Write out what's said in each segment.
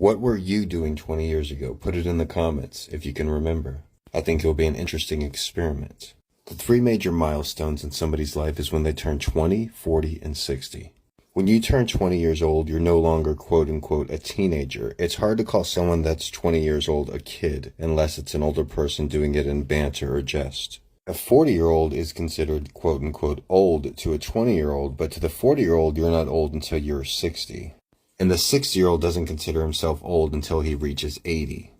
What were you doing 20 years ago? Put it in the comments if you can remember. I think it'll be an interesting experiment. The three major milestones in somebody's life is when they turn 20, 40, and 60. When you turn 20 years old, you're no longer quote-unquote a teenager. It's hard to call someone that's 20 years old a kid unless it's an older person doing it in banter or jest. A 40-year-old is considered quote-unquote old to a 20-year-old, but to the 40-year-old, you're not old until you're 60. And the 60-year-old doesn't consider himself old until he reaches 80.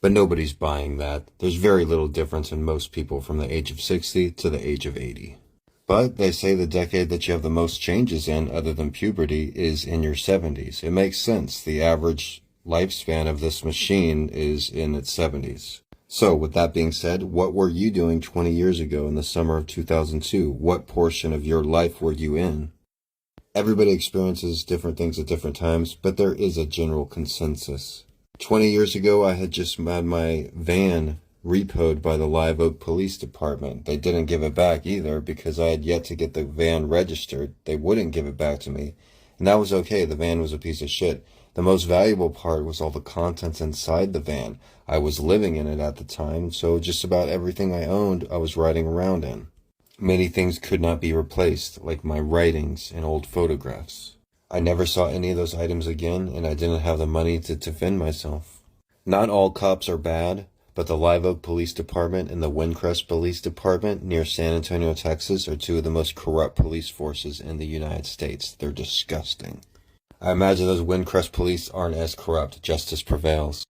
But nobody's buying that. There's very little difference in most people from the age of 60 to the age of 80. But they say the decade that you have the most changes in, other than puberty, is in your 70s. It makes sense. The average lifespan of this machine is in its 70s. So, with that being said, what were you doing 20 years ago in the summer of 2002? What portion of your life were you in? Everybody experiences different things at different times, but there is a general consensus. 20 years ago, I had just had my van repoed by the Live Oak Police Department. They didn't give it back either because I had yet to get the van registered. They wouldn't give it back to me. And that was okay. The van was a piece of shit. The most valuable part was all the contents inside the van. I was living in it at the time, so just about everything I owned, I was riding around in. Many things could not be replaced, like my writings and old photographs. I never saw any of those items again, and I didn't have the money to defend myself. Not all cops are bad, but the Live Oak Police Department and the Windcrest Police Department near San Antonio, Texas, are two of the most corrupt police forces in the United States. They're disgusting. I imagine those Windcrest police aren't as corrupt. Justice prevails.